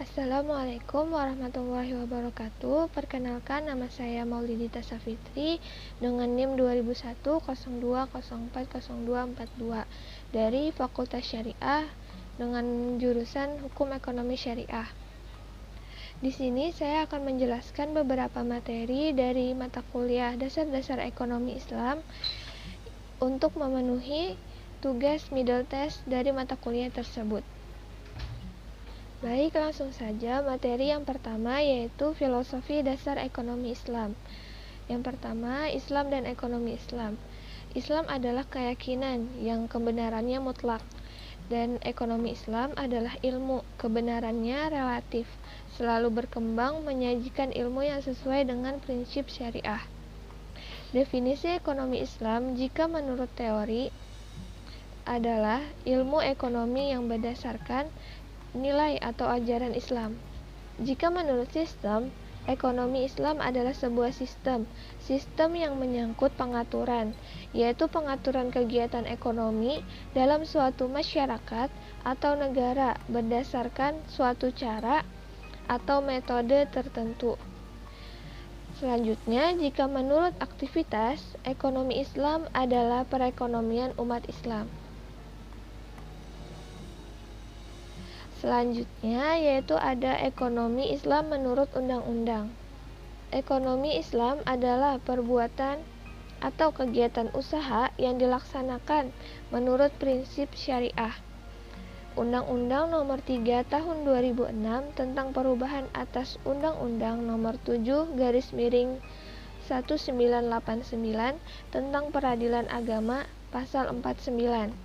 Assalamualaikum warahmatullahi wabarakatuh. Perkenalkan, nama saya Maulidita Safitri dengan NIM 200102040242 dari Fakultas Syariah dengan jurusan Hukum Ekonomi Syariah. Di sini saya akan menjelaskan beberapa materi dari mata kuliah Dasar-Dasar Ekonomi Islam untuk memenuhi tugas middle test dari mata kuliah tersebut. Baik, langsung saja materi yang pertama yaitu filosofi dasar ekonomi Islam. Yang pertama, Islam dan ekonomi Islam. Islam adalah keyakinan yang kebenarannya mutlak, dan ekonomi Islam adalah ilmu, kebenarannya relatif, selalu berkembang menyajikan ilmu yang sesuai dengan prinsip syariah. Definisi ekonomi Islam jika menurut teori adalah ilmu ekonomi yang berdasarkan nilai atau ajaran Islam. Jika menurut sistem, ekonomi Islam adalah sebuah sistem yang menyangkut pengaturan, yaitu pengaturan kegiatan ekonomi dalam suatu masyarakat atau negara berdasarkan suatu cara atau metode tertentu. Selanjutnya, jika menurut aktivitas, ekonomi Islam adalah perekonomian umat Islam. Selanjutnya yaitu ada ekonomi Islam menurut undang-undang. Ekonomi Islam adalah perbuatan atau kegiatan usaha yang dilaksanakan menurut prinsip syariah. Undang-Undang Nomor 3 Tahun 2006 tentang perubahan atas Undang-Undang Nomor 7/1989 tentang peradilan agama Pasal 49.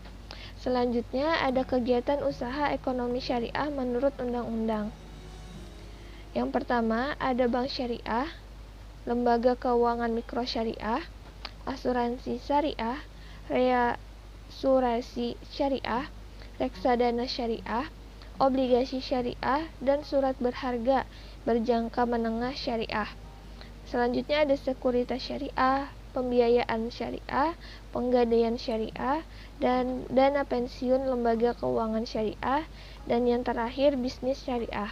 Selanjutnya ada kegiatan usaha ekonomi syariah menurut undang-undang. Yang pertama ada bank syariah, lembaga keuangan mikro syariah, asuransi syariah, reasurasi syariah, reksadana syariah, obligasi syariah, dan surat berharga berjangka menengah syariah. Selanjutnya ada sekuritas syariah, pembiayaan syariah, penggadaian syariah, dan dana pensiun lembaga keuangan syariah, dan yang terakhir bisnis syariah.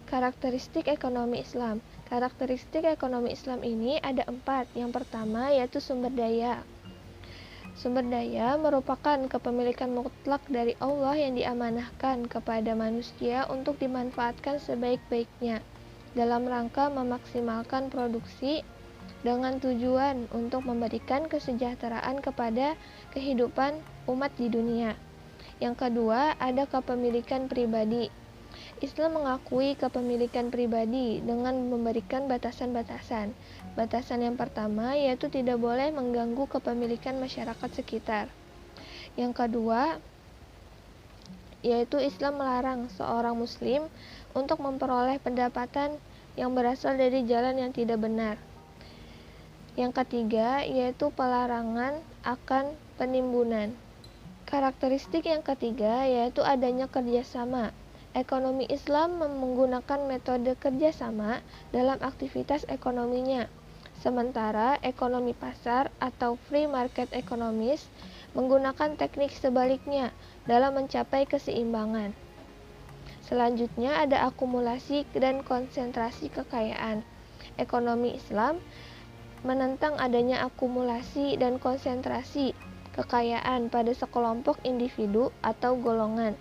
Karakteristik ekonomi Islam. Karakteristik ekonomi Islam ini ada 4. Yang pertama yaitu sumber daya. Sumber daya merupakan kepemilikan mutlak dari Allah yang diamanahkan kepada manusia untuk dimanfaatkan sebaik-baiknya dalam rangka memaksimalkan produksi dengan tujuan untuk memberikan kesejahteraan kepada kehidupan umat di dunia. Yang kedua, ada kepemilikan pribadi. Islam mengakui kepemilikan pribadi dengan memberikan batasan-batasan. Batasan yang pertama yaitu tidak boleh mengganggu kepemilikan masyarakat sekitar. Yang kedua, yaitu Islam melarang seorang muslim untuk memperoleh pendapatan yang berasal dari jalan yang tidak benar. Yang ketiga, yaitu pelarangan akan penimbunan. Karakteristik yang ketiga yaitu adanya kerjasama. Ekonomi Islam menggunakan metode kerjasama dalam aktivitas ekonominya, sementara ekonomi pasar atau free market economies menggunakan teknik sebaliknya dalam mencapai keseimbangan. Selanjutnya ada akumulasi dan konsentrasi kekayaan. Ekonomi Islam menentang adanya akumulasi dan konsentrasi kekayaan pada sekelompok individu atau golongan.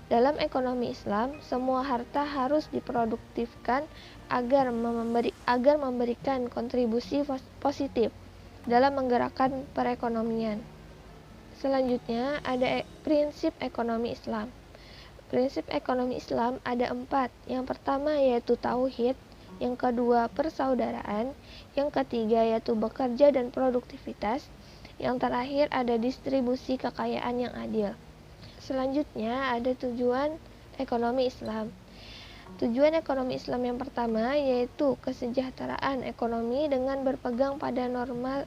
Dalam ekonomi Islam, semua harta harus diproduktifkan agar memberikan kontribusi positif dalam menggerakkan perekonomian. Selanjutnya ada prinsip ekonomi Islam. Prinsip ekonomi Islam ada 4. Yang pertama yaitu tauhid, yang kedua persaudaraan, yang ketiga yaitu bekerja dan produktivitas, yang terakhir ada distribusi kekayaan yang adil. Selanjutnya ada tujuan ekonomi Islam. Tujuan ekonomi Islam yang pertama yaitu kesejahteraan ekonomi dengan berpegang pada norma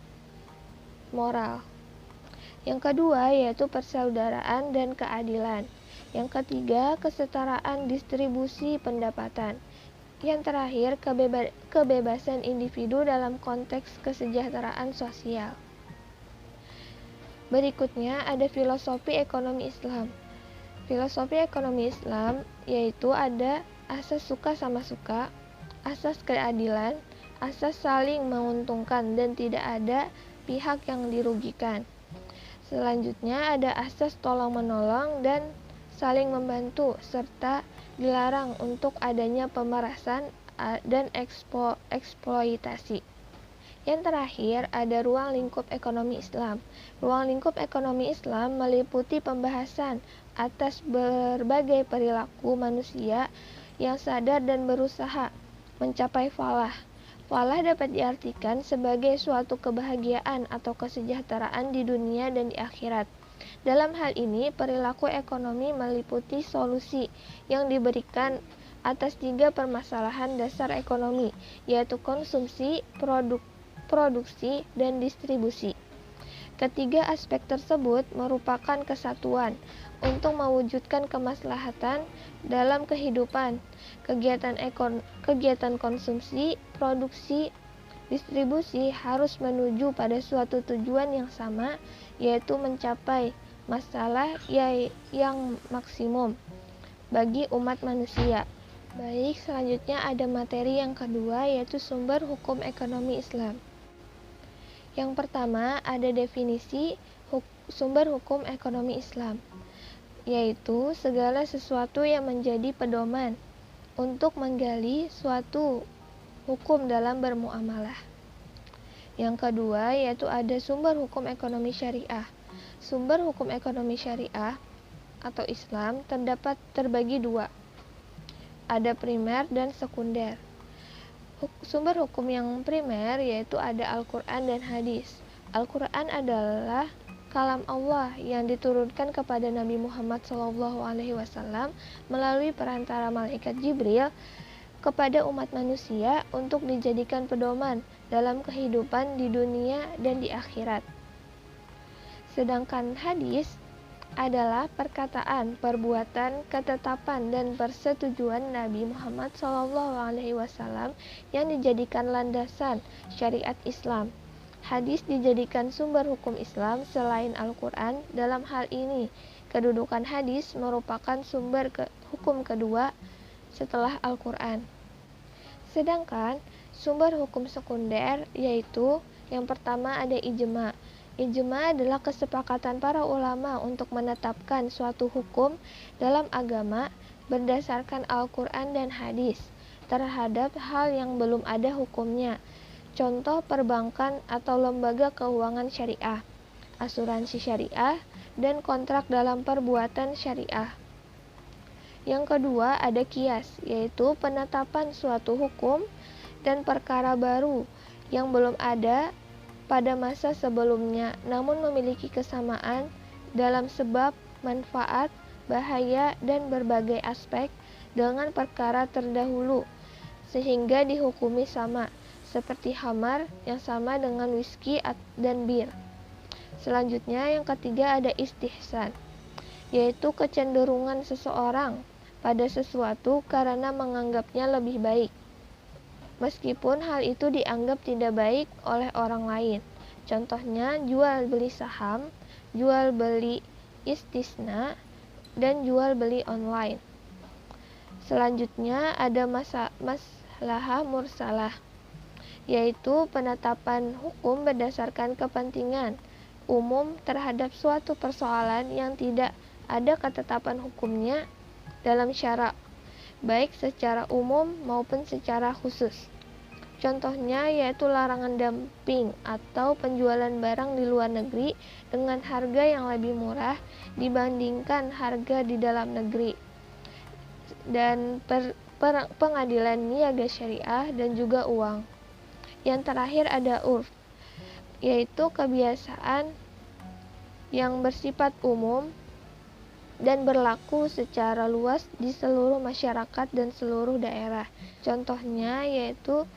moral. Yang kedua yaitu persaudaraan dan keadilan. Yang ketiga kesetaraan distribusi pendapatan. Yang terakhir kebebasan individu dalam konteks kesejahteraan sosial. Berikutnya ada filosofi ekonomi Islam. Filosofi ekonomi Islam yaitu ada asas suka sama suka, asas keadilan, asas saling menguntungkan dan tidak ada pihak yang dirugikan. Selanjutnya ada asas tolong-menolong dan saling membantu, serta dilarang untuk adanya pemerasan dan eksploitasi. Yang terakhir ada ruang lingkup ekonomi Islam. Ruang lingkup ekonomi Islam meliputi pembahasan atas berbagai perilaku manusia yang sadar dan berusaha mencapai falah. Falah dapat diartikan sebagai suatu kebahagiaan atau kesejahteraan di dunia dan di akhirat. Dalam hal ini, perilaku ekonomi meliputi solusi yang diberikan atas 3 permasalahan dasar ekonomi, yaitu konsumsi, produksi, dan distribusi. Ketiga aspek tersebut merupakan kesatuan untuk mewujudkan kemaslahatan dalam kehidupan. Kegiatan konsumsi, produksi, distribusi harus menuju pada suatu tujuan yang sama, yaitu mencapai masalah yang maksimum bagi umat manusia. Baik, selanjutnya ada materi yang kedua, yaitu sumber hukum ekonomi Islam. Yang pertama ada definisi sumber hukum ekonomi Islam, yaitu segala sesuatu yang menjadi pedoman untuk menggali suatu hukum dalam bermuamalah. Yang kedua yaitu ada sumber hukum ekonomi syariah. Sumber hukum ekonomi syariah atau Islam terbagi 2. Ada primer dan sekunder. Sumber hukum yang primer yaitu ada Al-Quran dan hadis. Al-Quran adalah kalam Allah yang diturunkan kepada Nabi Muhammad SAW melalui perantara malaikat Jibril kepada umat manusia untuk dijadikan pedoman dalam kehidupan di dunia dan di akhirat. Sedangkan hadis adalah perkataan, perbuatan, ketetapan, dan persetujuan Nabi Muhammad SAW yang dijadikan landasan syariat Islam. Hadis dijadikan sumber hukum Islam selain Al-Quran. Dalam hal ini, kedudukan hadis merupakan sumber hukum kedua setelah Al-Quran. Sedangkan sumber hukum sekunder yaitu yang pertama ada ijma. Ijma adalah kesepakatan para ulama untuk menetapkan suatu hukum dalam agama berdasarkan Al-Quran dan hadis terhadap hal yang belum ada hukumnya. Contoh perbankan atau lembaga keuangan syariah, asuransi syariah, dan kontrak dalam perbuatan syariah. Yang kedua ada qiyas, yaitu penetapan suatu hukum dan perkara baru yang belum ada pada masa sebelumnya, namun memiliki kesamaan dalam sebab, manfaat, bahaya, dan berbagai aspek dengan perkara terdahulu, sehingga dihukumi sama, seperti khamar yang sama dengan whisky dan bir. Selanjutnya yang ketiga ada istihsan, yaitu kecenderungan seseorang pada sesuatu karena menganggapnya lebih baik, meskipun hal itu dianggap tidak baik oleh orang lain. Contohnya jual beli saham, jual beli istisna, dan jual beli online. Selanjutnya ada maslahah mursalah, yaitu penetapan hukum berdasarkan kepentingan umum terhadap suatu persoalan yang tidak ada ketetapan hukumnya dalam syara, baik secara umum maupun secara khusus. Contohnya yaitu larangan dumping atau penjualan barang di luar negeri dengan harga yang lebih murah dibandingkan harga di dalam negeri, dan pengadilan niaga syariah dan juga uang. Yang terakhir ada urf, yaitu kebiasaan yang bersifat umum dan berlaku secara luas di seluruh masyarakat dan seluruh daerah. Contohnya yaitu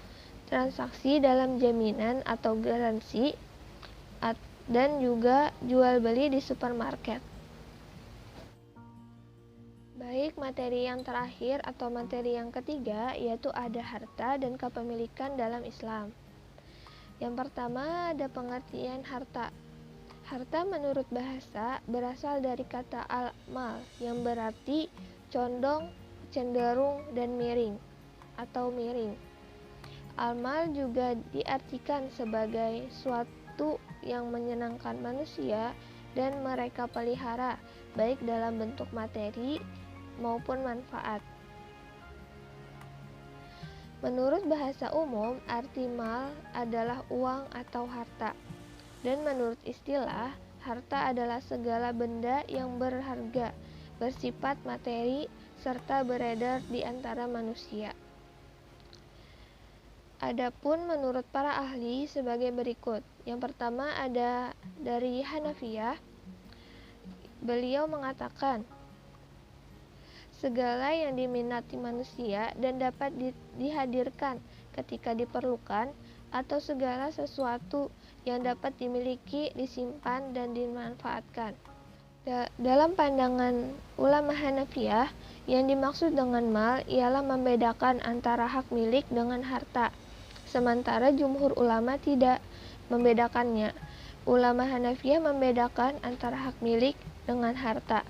transaksi dalam jaminan atau garansi dan juga jual beli di supermarket. Baik, materi yang terakhir atau materi yang ketiga yaitu ada harta dan kepemilikan dalam Islam. Yang pertama ada pengertian harta. Harta menurut bahasa berasal dari kata al-mal yang berarti condong, cenderung, dan miring atau miring. Al-mal juga diartikan sebagai suatu yang menyenangkan manusia dan mereka pelihara, baik dalam bentuk materi maupun manfaat. Menurut bahasa umum, arti mal adalah uang atau harta. Dan menurut istilah, harta adalah segala benda yang berharga, bersifat materi, serta beredar di antara manusia. Adapun menurut para ahli sebagai berikut. Yang pertama ada dari Hanafiyah. Beliau mengatakan, segala yang diminati manusia dan dapat dihadirkan ketika diperlukan, atau segala sesuatu yang dapat dimiliki, disimpan, dan dimanfaatkan. Dalam pandangan ulama Hanafiyah, yang dimaksud dengan mal ialah membedakan antara hak milik dengan harta, sementara jumhur ulama tidak membedakannya. Ulama Hanafiyah membedakan antara hak milik dengan harta,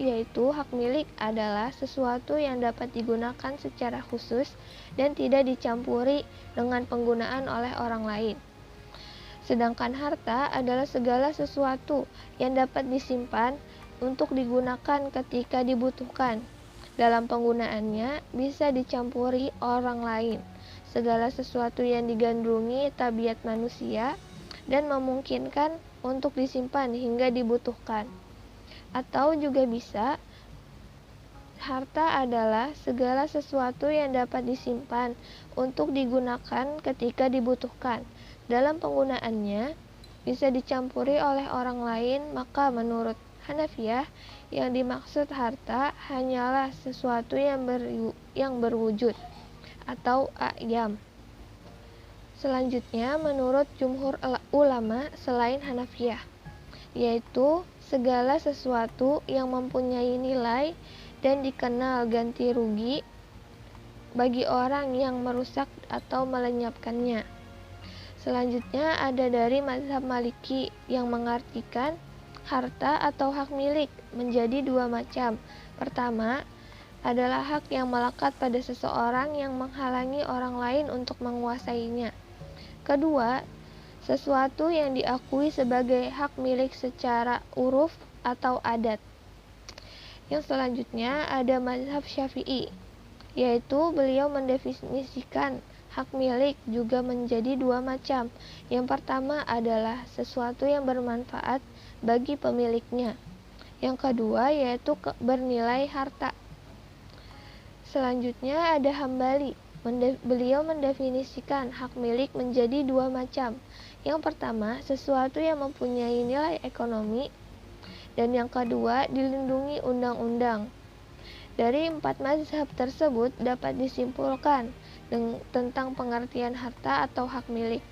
yaitu hak milik adalah sesuatu yang dapat digunakan secara khusus dan tidak dicampuri dengan penggunaan oleh orang lain. Sedangkan harta adalah segala sesuatu yang dapat disimpan untuk digunakan ketika dibutuhkan. Dalam penggunaannya bisa dicampuri orang lain. Segala sesuatu yang digandrungi tabiat manusia dan memungkinkan untuk disimpan hingga dibutuhkan. Atau juga bisa, harta adalah segala sesuatu yang dapat disimpan untuk digunakan ketika dibutuhkan. Dalam penggunaannya bisa dicampuri oleh orang lain, maka menurut Hanafiyah yang dimaksud harta hanyalah sesuatu yang berwujud atau ayam. Selanjutnya menurut jumhur ulama selain Hanafiyah, yaitu segala sesuatu yang mempunyai nilai dan dikenal ganti rugi bagi orang yang merusak atau melenyapkannya. Selanjutnya ada dari mazhab Maliki yang mengartikan harta atau hak milik menjadi dua macam. Pertama adalah hak yang melekat pada seseorang yang menghalangi orang lain untuk menguasainya. Kedua, sesuatu yang diakui sebagai hak milik secara uruf atau adat. Yang selanjutnya ada mazhab Syafi'i, yaitu beliau mendefinisikan hak milik juga menjadi dua macam. Yang pertama adalah sesuatu yang bermanfaat bagi pemiliknya. Yang kedua yaitu bernilai harta. Selanjutnya ada Hambali. Beliau mendefinisikan hak milik menjadi dua macam. Yang pertama, sesuatu yang mempunyai nilai ekonomi, dan yang kedua, dilindungi undang-undang. Dari empat mazhab tersebut dapat disimpulkan tentang pengertian harta atau hak milik,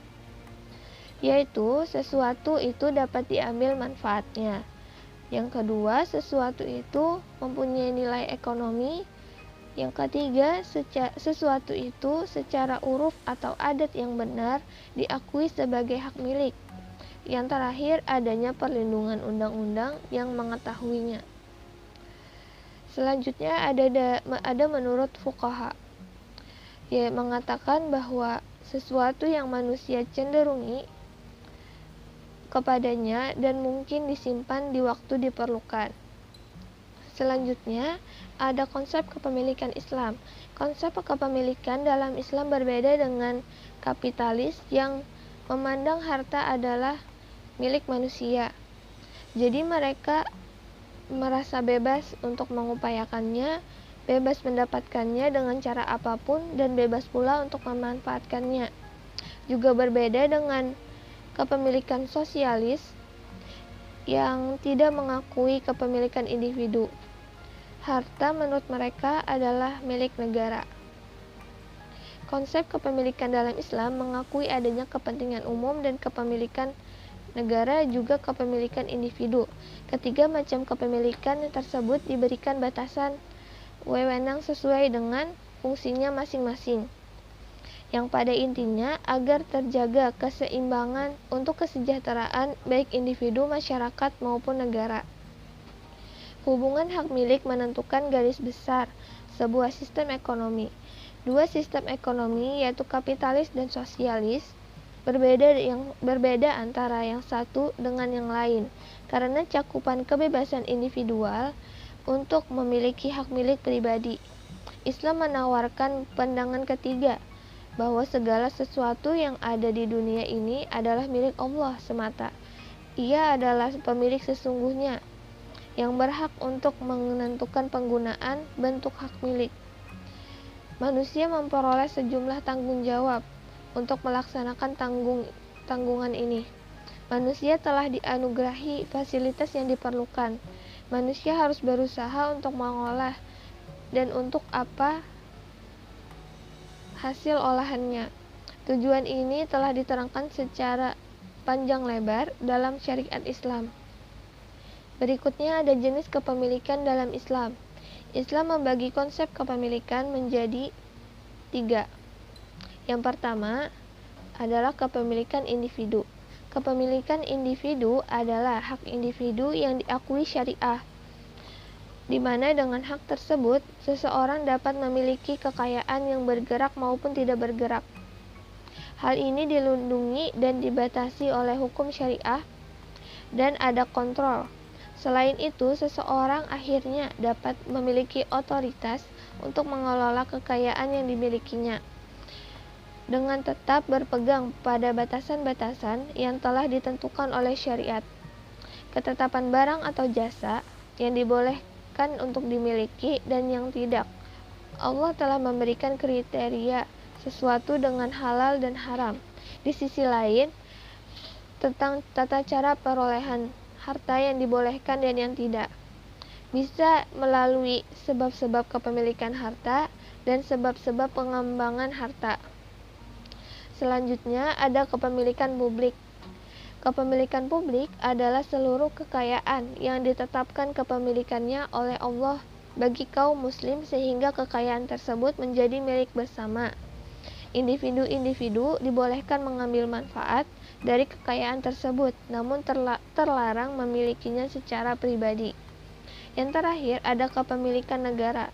yaitu sesuatu itu dapat diambil manfaatnya. Yang kedua, sesuatu itu mempunyai nilai ekonomi. Yang ketiga, sesuatu itu secara uruf atau adat yang benar diakui sebagai hak milik. Yang terakhir, adanya perlindungan undang-undang yang mengetahuinya. Selanjutnya ada menurut fuqaha, yang mengatakan bahwa sesuatu yang manusia cenderungi kepadanya dan mungkin disimpan di waktu diperlukan. Selanjutnya, ada konsep kepemilikan Islam. Konsep kepemilikan dalam Islam berbeda dengan kapitalis yang memandang harta adalah milik manusia. Jadi mereka merasa bebas untuk mengupayakannya, bebas mendapatkannya dengan cara apapun, dan bebas pula untuk memanfaatkannya. Juga berbeda dengan kepemilikan sosialis yang tidak mengakui kepemilikan individu. Harta menurut mereka adalah milik negara. Konsep kepemilikan dalam Islam mengakui adanya kepentingan umum dan kepemilikan negara, juga kepemilikan individu. Ketiga macam kepemilikan tersebut diberikan batasan wewenang sesuai dengan fungsinya masing-masing. yang pada intinya agar terjaga keseimbangan untuk kesejahteraan baik individu, masyarakat, maupun negara. Hubungan hak milik menentukan garis besar sebuah sistem ekonomi. Dua sistem ekonomi, yaitu kapitalis dan sosialis, berbeda antara yang satu dengan yang lain karena cakupan kebebasan individual untuk memiliki hak milik pribadi. Islam menawarkan pandangan ketiga, bahwa segala sesuatu yang ada di dunia ini adalah milik Allah semata. Ia adalah pemilik sesungguhnya yang berhak untuk menentukan penggunaan bentuk hak milik. Manusia memperoleh sejumlah tanggung jawab untuk melaksanakan tanggungan ini. Manusia telah dianugerahi fasilitas yang diperlukan. Manusia harus berusaha untuk mengolah dan untuk apa hasil olahannya. Tujuan ini telah diterangkan secara panjang lebar dalam syariat Islam. Berikutnya ada jenis kepemilikan dalam Islam. Islam membagi konsep kepemilikan menjadi 3. Yang pertama adalah kepemilikan individu. Kepemilikan individu adalah hak individu yang diakui syariah, di mana dengan hak tersebut seseorang dapat memiliki kekayaan yang bergerak maupun tidak bergerak. Hal ini dilindungi dan dibatasi oleh hukum syariah dan ada kontrol. Selain itu, seseorang akhirnya dapat memiliki otoritas untuk mengelola kekayaan yang dimilikinya dengan tetap berpegang pada batasan-batasan yang telah ditentukan oleh syariat. Ketetapan barang atau jasa yang dibolehkan untuk dimiliki dan yang tidak. Allah telah memberikan kriteria sesuatu dengan halal dan haram. Di sisi lain, tentang tata cara perolehan harta yang dibolehkan dan yang tidak, bisa melalui sebab-sebab kepemilikan harta dan sebab-sebab pengembangan harta. Selanjutnya ada kepemilikan publik. Kepemilikan publik adalah seluruh kekayaan yang ditetapkan kepemilikannya oleh Allah bagi kaum muslim sehingga kekayaan tersebut menjadi milik bersama. Individu-individu dibolehkan mengambil manfaat dari kekayaan tersebut, namun terlarang memilikinya secara pribadi. Yang terakhir ada kepemilikan negara.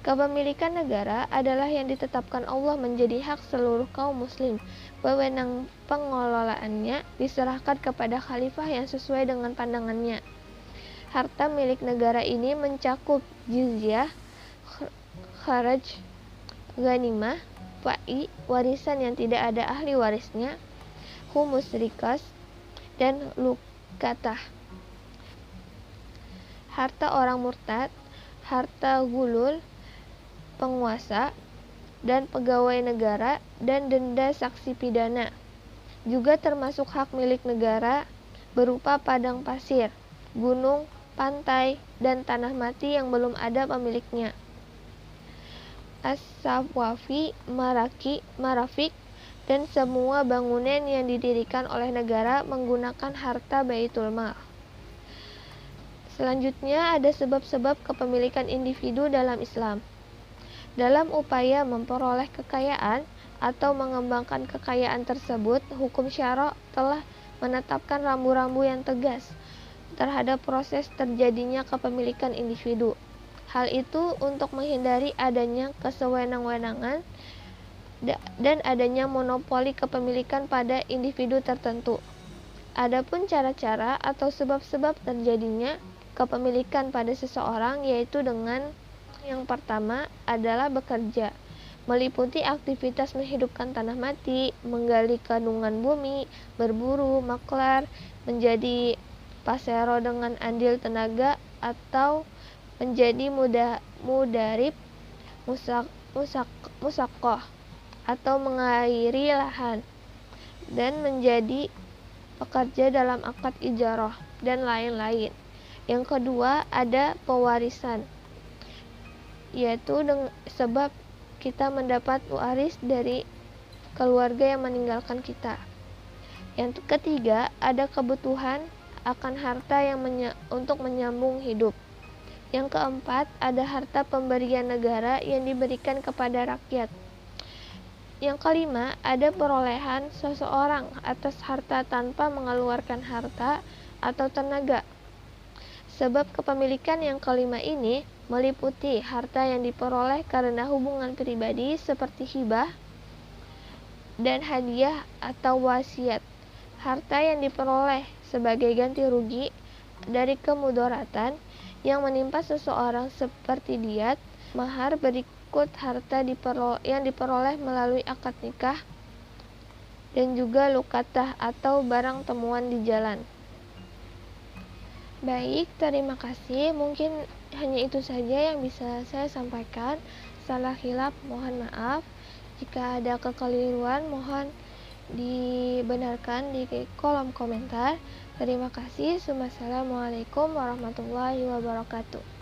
Kepemilikan negara adalah yang ditetapkan Allah menjadi hak seluruh kaum muslim. Wewenang pengelolaannya diserahkan kepada khalifah yang sesuai dengan pandangannya. Harta milik negara ini mencakup jizyah, kharaj, ghanimah, fai, warisan yang tidak ada ahli warisnya, humus rikas, dan lukatah. Harta orang murtad, harta gulul, penguasa, dan pegawai negara, dan denda saksi pidana. Juga termasuk hak milik negara berupa padang pasir, gunung, pantai, dan tanah mati yang belum ada pemiliknya. As-Safwafi, Marafik, dan semua bangunan yang didirikan oleh negara menggunakan harta Baitul Mal. Selanjutnya ada sebab-sebab kepemilikan individu dalam Islam. Dalam upaya memperoleh kekayaan atau mengembangkan kekayaan tersebut, hukum syara telah menetapkan rambu-rambu yang tegas terhadap proses terjadinya kepemilikan individu. Hal itu untuk menghindari adanya kesewenang-wenangan dan adanya monopoli kepemilikan pada individu tertentu. Adapun cara-cara atau sebab-sebab terjadinya kepemilikan pada seseorang yaitu dengan yang pertama adalah bekerja, meliputi aktivitas menghidupkan tanah mati, menggali kandungan bumi, berburu, maklar, menjadi pasero dengan andil tenaga, atau menjadi mudarib, musakoh, atau mengairi lahan, dan menjadi pekerja dalam akad ijarah, dan lain-lain. Yang kedua ada pewarisan, yaitu sebab kita mendapat waris dari keluarga yang meninggalkan kita. Yang ketiga ada kebutuhan akan harta yang untuk menyambung hidup. Yang keempat ada harta pemberian negara yang diberikan kepada rakyat. Yang kelima, ada perolehan seseorang atas harta tanpa mengeluarkan harta atau tenaga. Sebab kepemilikan yang kelima ini meliputi harta yang diperoleh karena hubungan pribadi seperti hibah dan hadiah atau wasiat. Harta yang diperoleh sebagai ganti rugi dari kemudaratan yang menimpa seseorang seperti diat, mahar berikut harta yang diperoleh melalui akad nikah dan juga lukatah atau barang temuan di jalan. Baik, terima kasih. Mungkin hanya itu saja yang bisa saya sampaikan. Salah khilaf mohon maaf. Jika ada kekeliruan mohon dibenarkan di kolom komentar. Terima kasih. Wassalamualaikum warahmatullahi wabarakatuh.